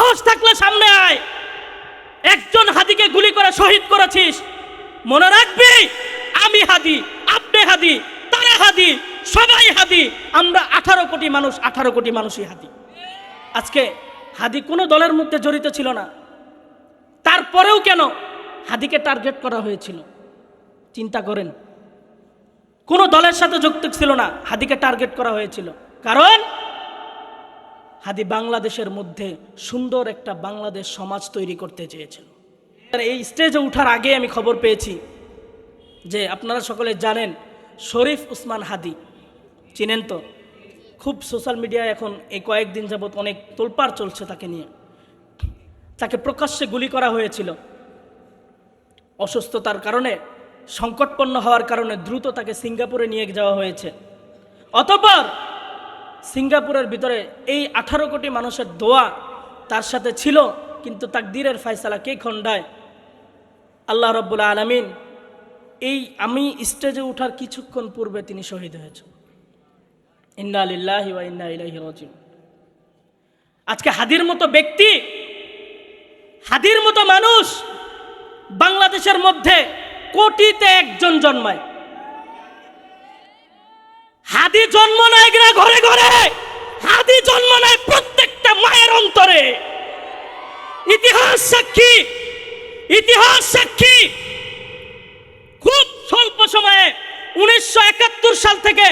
সাহস থাকলে সামনে আয়। একজন হাদিকে গুলি করে শহীদ করেছিস, মনে রাখবি আমি হাদি, আপনি হাদি, তারা হাদি, সবাই হাদি। আমরা 18 কোটি মানুষ, 18 কোটি মানুষই হাদি। আজকে হাদি কোনো দলের মধ্যে জড়িত ছিল না, তারপরেও কেন হাদিকে টার্গেট করা হয়েছিল? চিন্তা করেন, কোনো দলের সাথে যুক্ত ছিল না, হাদিকে টার্গেট করা হয়েছিল। কারণ হাদি বাংলাদেশের মধ্যে সুন্দর একটা বাংলাদেশ সমাজ তৈরি করতে চেয়েছিল। এই স্টেজে ওঠার আগে আমি খবর পেয়েছি যে আপনারা সকলে জানেন শরীফ উসমান হাদি, চিনেন তো? খুব সোশ্যাল মিডিয়ায় এখন এই কয়েকদিন যাবৎ অনেক তোলপাড় চলছে তাকে নিয়ে। তাকে প্রকাশ্যে গুলি করা হয়েছিল। অসুস্থতার কারণে, সংকটপন্ন হওয়ার কারণে দ্রুত তাকে সিঙ্গাপুরে নিয়ে যাওয়া হয়েছে। অতঃপর সিঙ্গাপুরের ভিতরে এই 18 কোটি মানুষের দোয়া তার সাথে ছিল, কিন্তু তাকদীরের ফয়সালা কে খণ্ডায়? আল্লাহ রাব্বুল আলামিন। এই আমি স্টেজে ওঠার কিছুক্ষণ পূর্বে তিনি শহীদ হয়েছেন। ইন্না লিল্লাহি ওয়া ইন্না ইলাইহি রাজিউন। আজকে হাদির মতো ব্যক্তি, হাদির মতো মানুষ বাংলাদেশের মধ্যে কোটিতে একজন জন্মায়। হাদি জন্ম নেয় না ঘরে ঘরে, হাদি জন্ম নেয় প্রত্যেকটা মায়ের অন্তরে। ইতিহাস সাক্ষী, ইতিহাস সাক্ষী। খুব স্বল্প সময়ে 1971 সাল থেকে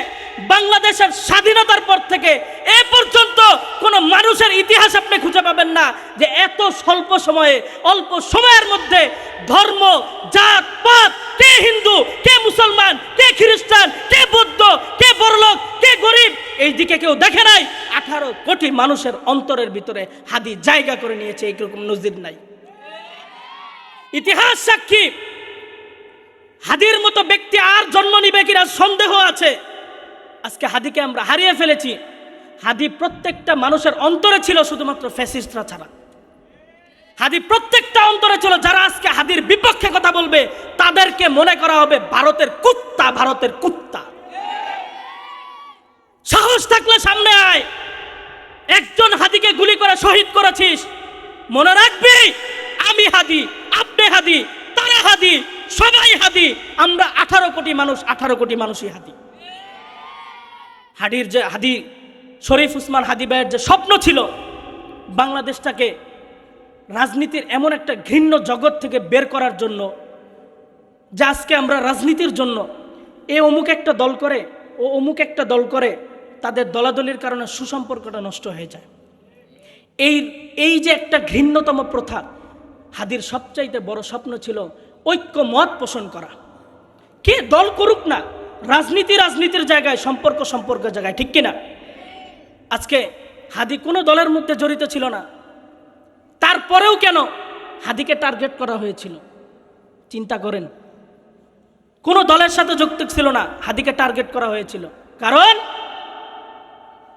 বাংলাদেশের স্বাধীনতার পর থেকে এ পর্যন্ত কোন মানুষের ইতিহাস আপনি খুঁজে পাবেন না যে এত স্বল্প সময়ে, অল্প সময়ের মধ্যে ধর্ম, জাত পাত, কে হিন্দু, কে মুসলমান, কে খ্রিস্টান, কে বৌদ্ধ, কে বড়লোক, কে গরিব, এই দিকে কেউ দেখে নাই। 18 কোটি মানুষের অন্তরের ভিতরে হাদি জায়গা করে নিয়েছে, এইরকম নজির নাই। ইতিহাস সাক্ষী। হাদির মতো ব্যক্তি আর জন্ম নিবে কিনা সন্দেহ আছে। আজকে হাদিকে আমরা হারিয়ে ফেলেছি। হাদি প্রত্যেকটা মানুষের অন্তরে ছিল, শুধুমাত্র ফ্যাসিস্টরা ছাড়া। হাদি প্রত্যেকটা অন্তরে ছিল। যারা আজকে হাদির বিপক্ষে কথা বলবে তাদেরকে মনে করা হবে ভারতের কুত্তা, ভারতের কুত্তা। সাহস থাকলে সামনে আয়। একজন হাদিকে গুলি করে শহীদ করেছিস, মনে রাখবি আমি হাদি, আপনি হাদি, তারা হাদি, সবাই হাদি। আমরা 18 কোটি মানুষ, 18 কোটি মানুষই হাদি। হাদির যে হাদি শরীফ উসমান হাদি ভাইয়ের যে স্বপ্ন ছিল বাংলাদেশটাকে রাজনীতির এমন একটা ঘৃণ্য জগৎ থেকে বের করার জন্য, যে আজকে আমরা রাজনীতির জন্য এ অমুক একটা দল করে, ও অমুক একটা দল করে, তাদের দলাদলির কারণে সুসম্পর্কটা নষ্ট হয়ে যায়। এই যে একটা ঘৃণ্যতম প্রথা, হাদির সবচাইতে বড় স্বপ্ন ছিল ঐক্যমত পোষণ করা। কে দল করুক না, রাজনীতির জায়গায়, সম্পর্কের জায়গায়, ঠিক কিনা? আজকে হাদি কোনো দলের মধ্যে জড়িত ছিল না, তারপরেও কেন হাদিকে টার্গেট করা হয়েছিল? চিন্তা করেন, কোনো দলের সাথে যুক্ত ছিল না, হাদিকে টার্গেট করা হয়েছিল। কারণ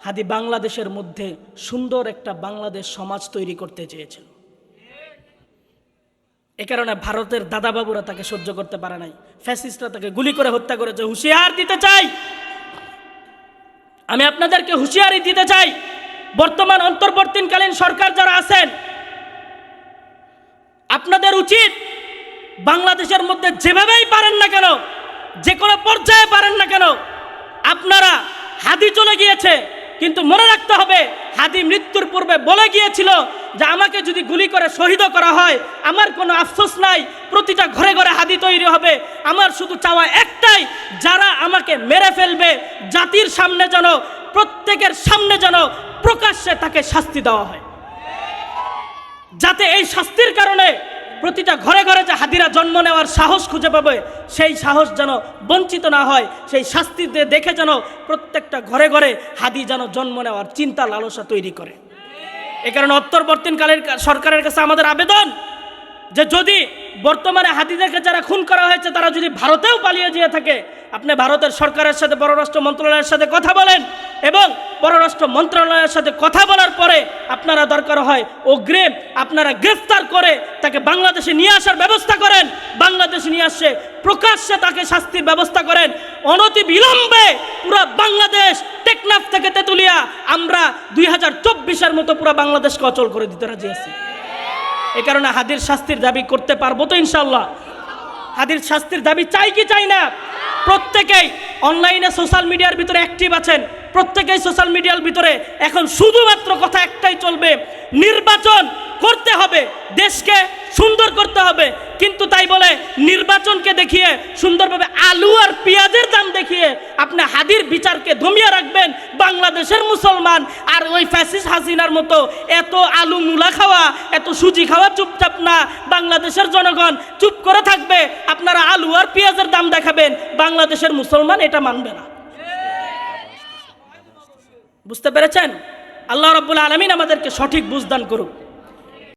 হাদি বাংলাদেশের মধ্যে সুন্দর একটা বাংলাদেশ সমাজ তৈরি করতে চেয়েছিল। এ কারণে ভারতের দাদাবাবুরা তাকে সহ্য করতে পারে নাই, ফ্যাসিস্টরা তাকে গুলি করে হত্যা করেছে। হুঁশিয়ার দিতে চাই, আমি আপনাদেরকে হুঁশিয়ারি দিতে চাই, বর্তমান অন্তর্বর্তীকালীন সরকার যারা আছেন, আপনাদের উচিত বাংলাদেশের মধ্যে যেভাবেই পারেন না কেন, যে কোনো পর্যায়ে পারেন না কেন, আপনারা, হাদি চলে গিয়েছে কিন্তু মনে রাখতে হবে হাদি মৃত্যুর পূর্বে বলে গিয়েছিল যে আমাকে যদি গুলি করে শহীদ করা হয় আমার কোনো আফসোস নাই, প্রতিটা ঘরে ঘরে হাদি তৈরি হবে। আমার শুধু চাওয়া একটাই, যারা আমাকে মেরে ফেলবে জাতির সামনে যেন, প্রত্যেকের সামনে যেন প্রকাশ্যে তাকে শাস্তি দেওয়া হয়, যাতে এই শাস্তির কারণে প্রতিটা ঘরে ঘরে যে হাদিরা জন্ম নেওয়ার সাহস খুঁজে পাবে সেই সাহস যেন বঞ্চিত না হয়, সেই শাস্তি দেখে যেন প্রত্যেকটা ঘরে ঘরে হাদি যেন জন্ম নেওয়ার চিন্তা লালসা তৈরি করে। এ কারণে অন্তর্বর্তীকালীন সরকারের কাছে আমাদের আবেদন যে যদি বর্তমানে হাদিদেরকে যারা খুন করা হয়েছে তারা যদি ভারতেও পালিয়ে যেয়ে থাকে, আপনি ভারতের সরকারের সাথে পররাষ্ট্র মন্ত্রণালয়ের সাথে কথা বলেন এবং পররাষ্ট্র মন্ত্রণালয়ের সাথে কথা বলার পরে আপনারা দরকার হয় অগ্রিম আপনারা গ্রেফতার করে তাকে বাংলাদেশে নিয়ে আসার ব্যবস্থা করেন, বাংলাদেশে নিয়ে আসে প্রকাশ্যে তাকে শাস্তির ব্যবস্থা করেন। অনতি বিলম্বে পুরো বাংলাদেশ টেকনাফ থেকে তেতুলিয়া আমরা 2024-এর মতো পুরো বাংলাদেশকে অচল করে দিতে রাজি আছি। এই কারণে হাদির শাস্তির দাবি করতে পারবো তো ইনশাআল্লাহ? হাদির শাস্তির দাবি চাই কি চাই না? প্রত্যেকেই অনলাইনে সোশ্যাল মিডিয়ার ভিতরে অ্যাক্টিভ আছেন, প্রত্যেকেই সোশ্যাল মিডিয়ার ভিতরে এখন শুধুমাত্র কথা একটাই চলবে, নির্বাচন করতে হবে, দেশকে সুন্দর করতে হবে। কিন্তু তাই বলে নির্বাচনকে দেখিয়ে সুন্দরভাবে আলু আর পেঁয়াজের দাম দেখিয়ে আপনি হাদির বিচারকে দমিয়ে রাখবেন। বাংলাদেশের মুসলমান আর ওই ফ্যাসিস্ট হাসিনার মতো এত আলু মূলা খাওয়া, এত সুজি খাওয়া চুপচাপ না। বাংলাদেশের জনগণ চুপ করে থাকবে, আপনারা আলু আর পেঁয়াজের দাম দেখাবেন, বাংলাদেশের মুসলমান এটা মানবে না। বুঝতে পেরেছেন? আল্লাহ রাব্বুল আলামিন আমাদেরকে সঠিক বুঝদান করুক।